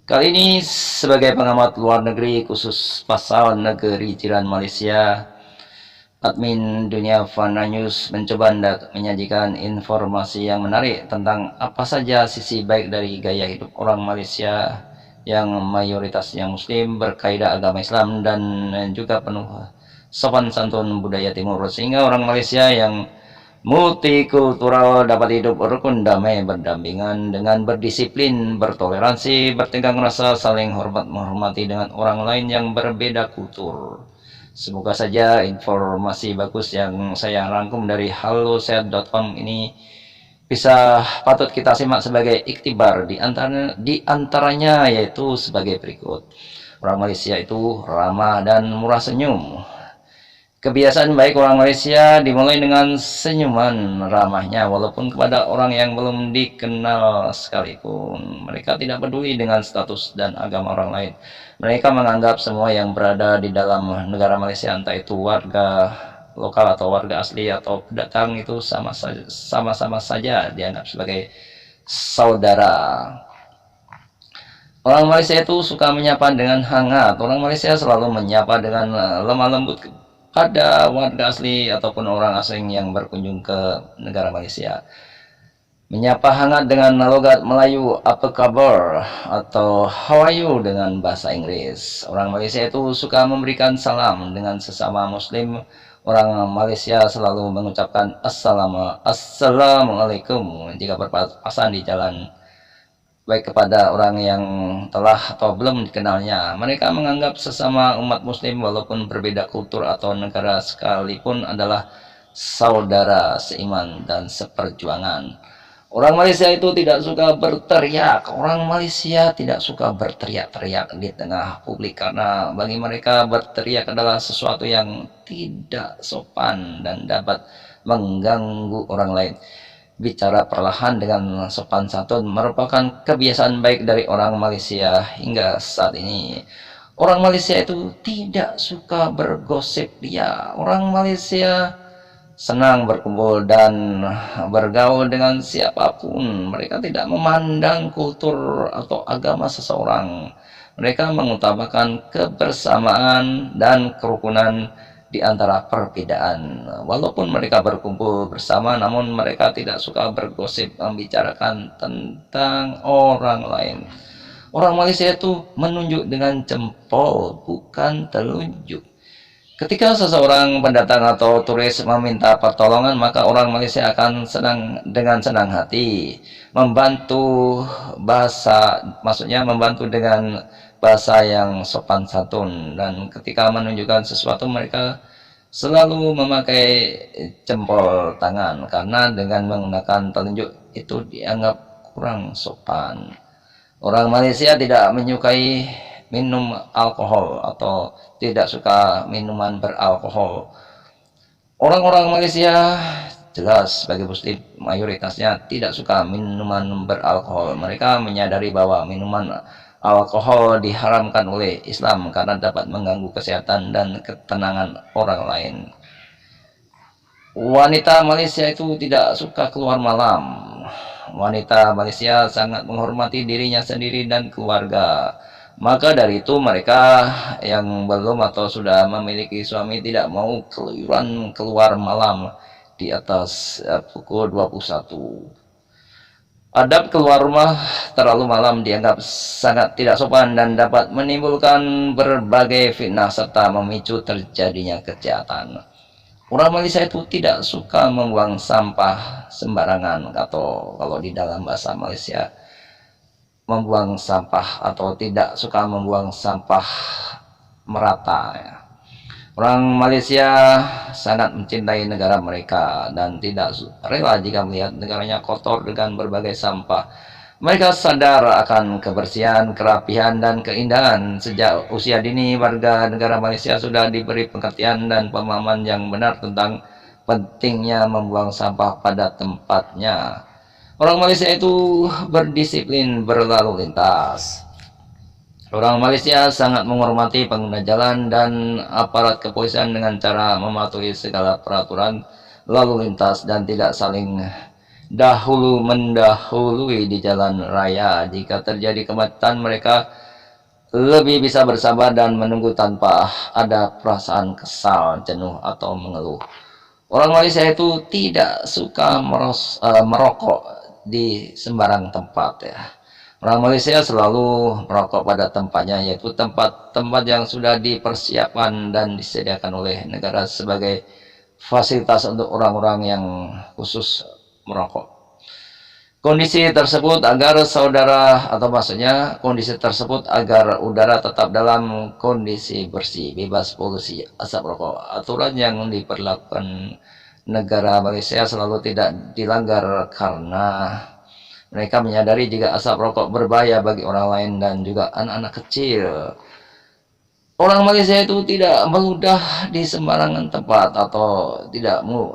Kali ini sebagai pengamat luar negeri khusus pasal negeri jiran Malaysia, admin Dunia Fana News mencoba hendak menyajikan informasi yang menarik tentang apa saja sisi baik dari gaya hidup orang Malaysia yang mayoritasnya muslim, berkaidah agama Islam, dan juga penuh sopan santun budaya timur, sehingga orang Malaysia yang multikultural dapat hidup rukun damai berdampingan dengan berdisiplin, bertoleransi, bertegang rasa, saling hormat menghormati dengan orang lain yang berbeda kultur. Semoga saja informasi bagus yang saya rangkum dari halosehat.com ini bisa patut kita simak sebagai iktibar, di antaranya yaitu sebagai berikut. Orang Malaysia itu ramah dan murah senyum. Kebiasaan baik orang Malaysia dimulai dengan senyuman ramahnya, walaupun kepada orang yang belum dikenal sekalipun. Mereka tidak peduli dengan status dan agama orang lain. Mereka menganggap semua yang berada di dalam negara Malaysia, entah itu warga lokal atau warga asli atau pendatang, itu sama-sama saja dianggap sebagai saudara. Orang Malaysia itu suka menyapa dengan hangat. Orang Malaysia selalu menyapa dengan lemah lembut pada warga asli ataupun orang asing yang berkunjung ke negara Malaysia. Menyapa hangat dengan logat Melayu apa kabar atau how are you dengan bahasa Inggris. Orang Malaysia itu suka memberikan salam dengan sesama muslim. Orang Malaysia selalu mengucapkan assalamualaikum jika berpapasan di jalan, baik kepada orang yang telah atau belum dikenalnya. Mereka menganggap sesama umat muslim walaupun berbeda kultur atau negara sekalipun adalah saudara seiman dan seperjuangan. Orang Malaysia itu tidak suka berteriak. Orang Malaysia tidak suka berteriak-teriak di tengah publik, karena bagi mereka berteriak adalah sesuatu yang tidak sopan dan dapat mengganggu orang lain. Bicara perlahan dengan sopan santun merupakan kebiasaan baik dari orang Malaysia hingga saat ini. Orang Malaysia itu tidak suka bergosip dia. Orang Malaysia senang berkumpul dan bergaul dengan siapapun. Mereka tidak memandang kultur atau agama seseorang. Mereka mengutamakan kebersamaan dan kerukunan di antara perbedaan. Walaupun mereka berkumpul bersama, namun mereka tidak suka bergosip, membicarakan tentang orang lain. Orang Malaysia itu menunjuk dengan jempol, bukan telunjuk. Ketika seseorang pendatang atau turis meminta pertolongan, maka orang Malaysia akan dengan senang hati membantu, maksudnya membantu dengan bahasa yang sopan santun. Dan ketika menunjukkan sesuatu, mereka selalu memakai jempol tangan, karena dengan menggunakan telunjuk itu dianggap kurang sopan. Orang Malaysia tidak menyukai minum alkohol atau tidak suka minuman beralkohol. Orang-orang Malaysia jelas sebagai muslim mayoritasnya tidak suka minuman beralkohol. Mereka menyadari bahwa minuman alkohol diharamkan oleh Islam karena dapat mengganggu kesehatan dan ketenangan orang lain. Wanita Malaysia itu tidak suka keluar malam. Wanita Malaysia sangat menghormati dirinya sendiri dan keluarga. Maka dari itu mereka yang belum atau sudah memiliki suami tidak mau keluyuran keluar malam di atas pukul 21. Adab keluar rumah terlalu malam dianggap sangat tidak sopan dan dapat menimbulkan berbagai fitnah serta memicu terjadinya kejahatan. Orang Malaysia itu tidak suka membuang sampah sembarangan, atau kalau di dalam bahasa Malaysia membuang sampah, atau tidak suka membuang sampah merata ya. Orang Malaysia sangat mencintai negara mereka dan tidak rela jika melihat negaranya kotor dengan berbagai sampah. Mereka sadar akan kebersihan, kerapihan, dan keindahan. Sejak usia dini, warga negara Malaysia sudah diberi pengertian dan pemahaman yang benar tentang pentingnya membuang sampah pada tempatnya. Orang Malaysia itu berdisiplin berlalu lintas. Orang Malaysia sangat menghormati pengguna jalan dan aparat kepolisian dengan cara mematuhi segala peraturan lalu lintas dan tidak saling mendahului di jalan raya. Jika terjadi kemacetan, mereka lebih bisa bersabar dan menunggu tanpa ada perasaan kesal, jenuh, atau mengeluh. Orang Malaysia itu tidak suka merokok di sembarang tempat ya. Orang Malaysia selalu merokok pada tempatnya, yaitu tempat-tempat yang sudah dipersiapkan dan disediakan oleh negara sebagai fasilitas untuk orang-orang yang khusus merokok. Kondisi tersebut agar saudara atau maksudnya kondisi tersebut agar udara tetap dalam kondisi bersih, bebas polusi asap rokok. Aturan yang diperlakukan negara Malaysia selalu tidak dilanggar karena mereka menyadari jika asap rokok berbahaya bagi orang lain dan juga anak-anak kecil. Orang Malaysia itu tidak meludah di sembarangan tempat atau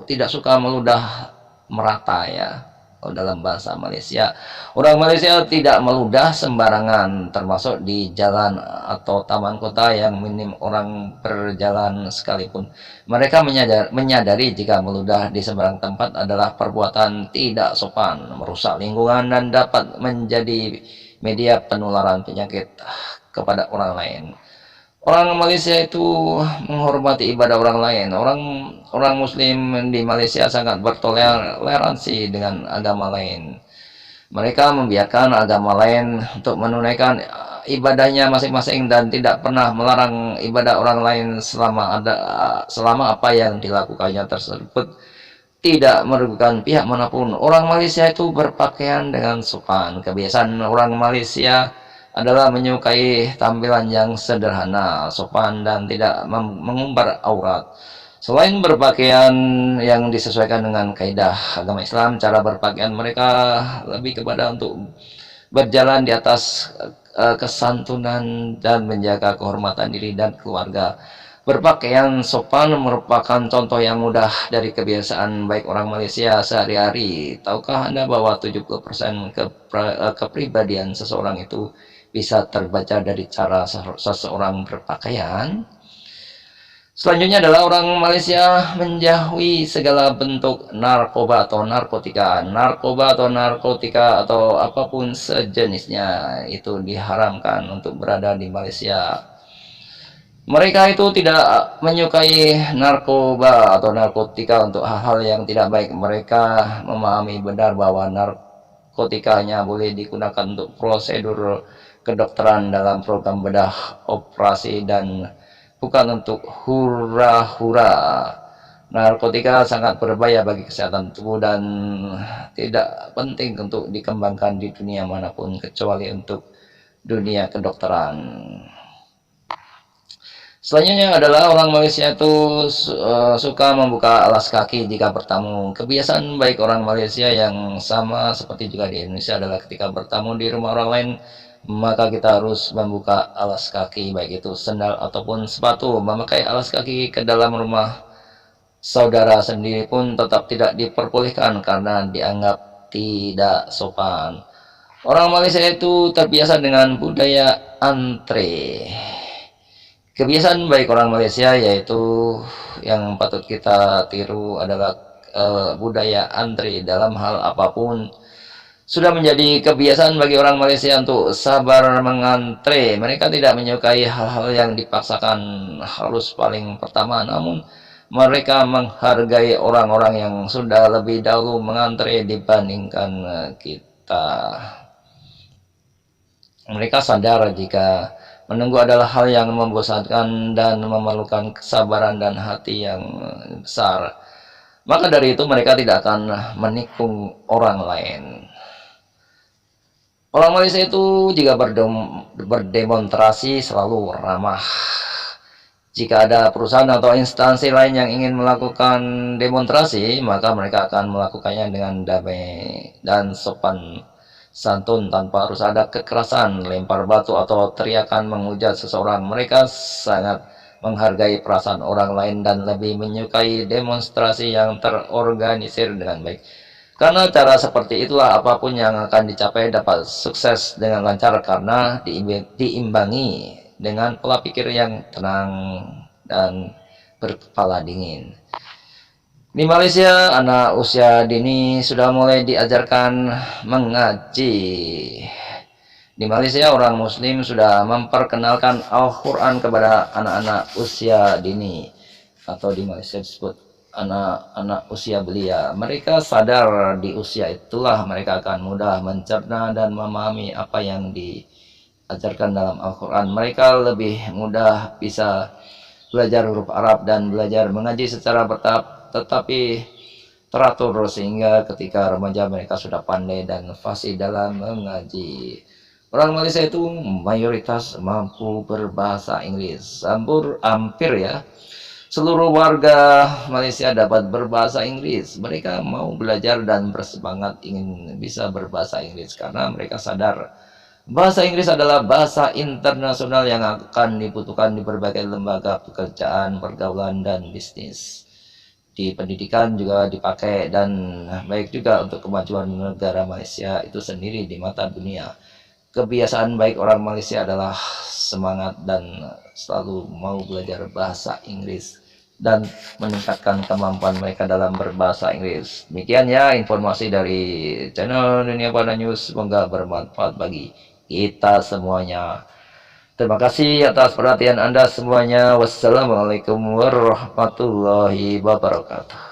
tidak suka meludah merata ya. Oh, dalam bahasa Malaysia, orang Malaysia tidak meludah sembarangan, termasuk di jalan atau taman kota yang minim orang berjalan sekalipun. Mereka menyadari jika meludah di sembarang tempat adalah perbuatan tidak sopan, merusak lingkungan dan dapat menjadi media penularan penyakit kepada orang lain. Orang Malaysia itu menghormati ibadah orang lain. Orang Muslim di Malaysia sangat bertoleransi dengan agama lain. Mereka membiarkan agama lain untuk menunaikan ibadahnya masing-masing dan tidak pernah melarang ibadah orang lain selama apa yang dilakukannya tersebut tidak merugikan pihak manapun. Orang Malaysia itu berpakaian dengan sopan. Kebiasaan orang Malaysia adalah menyukai tampilan yang sederhana, sopan, dan tidak mengumbar aurat. Selain berpakaian yang disesuaikan dengan kaidah agama Islam, cara berpakaian mereka lebih kepada untuk berjalan di atas kesantunan dan menjaga kehormatan diri dan keluarga. Berpakaian sopan merupakan contoh yang mudah dari kebiasaan baik orang Malaysia sehari-hari. Tahukah Anda bahwa 70% kepribadian seseorang itu bisa terbaca dari cara seseorang berpakaian? Selanjutnya adalah orang Malaysia menjauhi segala bentuk narkoba atau narkotika. Narkoba atau narkotika atau apapun sejenisnya itu diharamkan untuk berada di Malaysia. Mereka itu tidak menyukai narkoba atau narkotika untuk hal-hal yang tidak baik. Mereka memahami benar bahwa narkotikanya boleh digunakan untuk prosedur kedokteran dalam program bedah operasi dan bukan untuk hura-hura. Narkotika sangat berbahaya bagi kesehatan tubuh dan tidak penting untuk dikembangkan di dunia manapun kecuali untuk dunia kedokteran. Selanjutnya adalah orang Malaysia itu suka membuka alas kaki jika bertamu. Kebiasaan baik orang Malaysia yang sama seperti juga di Indonesia adalah ketika bertamu di rumah orang lain, maka kita harus membuka alas kaki, baik itu sendal ataupun sepatu. Memakai alas kaki ke dalam rumah saudara sendiri pun tetap tidak diperbolehkan karena dianggap tidak sopan. Orang Malaysia itu terbiasa dengan budaya antre. Kebiasaan baik orang Malaysia yaitu yang patut kita tiru adalah budaya antri dalam hal apapun. Sudah menjadi kebiasaan bagi orang Malaysia untuk sabar mengantre. Mereka tidak menyukai hal-hal yang dipaksakan harus paling pertama, namun mereka menghargai orang-orang yang sudah lebih dahulu mengantre dibandingkan kita. Mereka sadar jika menunggu adalah hal yang membosankan dan memerlukan kesabaran dan hati yang besar. Maka dari itu mereka tidak akan menikung orang lain. Orang Malaysia itu jika berdemonstrasi selalu ramah. Jika ada perusahaan atau instansi lain yang ingin melakukan demonstrasi, maka mereka akan melakukannya dengan damai dan sopan santun tanpa harus ada kekerasan, lempar batu atau teriakan menghujat seseorang. Mereka sangat menghargai perasaan orang lain dan lebih menyukai demonstrasi yang terorganisir dengan baik. Karena cara seperti itulah apapun yang akan dicapai dapat sukses dengan lancar karena diimbangi dengan pola pikir yang tenang dan berkepala dingin. Di Malaysia, anak usia dini sudah mulai diajarkan mengaji. Di Malaysia, orang Muslim sudah memperkenalkan Al-Quran kepada anak-anak usia dini, atau di Malaysia disebut anak-anak usia belia. Mereka sadar di usia itulah mereka akan mudah mencerna dan memahami apa yang diajarkan dalam Al-Quran. Mereka lebih mudah bisa belajar huruf Arab dan belajar mengaji secara bertahap, tetapi teratur, sehingga ketika remaja mereka sudah pandai dan fasih dalam mengaji. Orang Malaysia itu mayoritas mampu berbahasa Inggris. Hampir ya, seluruh warga Malaysia dapat berbahasa Inggris. Mereka mau belajar dan bersemangat ingin bisa berbahasa Inggris karena mereka sadar bahasa Inggris adalah bahasa internasional yang akan dibutuhkan di berbagai lembaga pekerjaan, pergaulan, dan bisnis. Di pendidikan juga dipakai, dan baik juga untuk kemajuan negara Malaysia itu sendiri di mata dunia. Kebiasaan baik orang Malaysia adalah semangat dan selalu mau belajar bahasa Inggris dan meningkatkan kemampuan mereka dalam berbahasa Inggris. Demikian ya informasi dari channel Dunia Pada News, semoga bermanfaat bagi kita semuanya. Terima kasih atas perhatian Anda semuanya. Wassalamualaikum warahmatullahi wabarakatuh.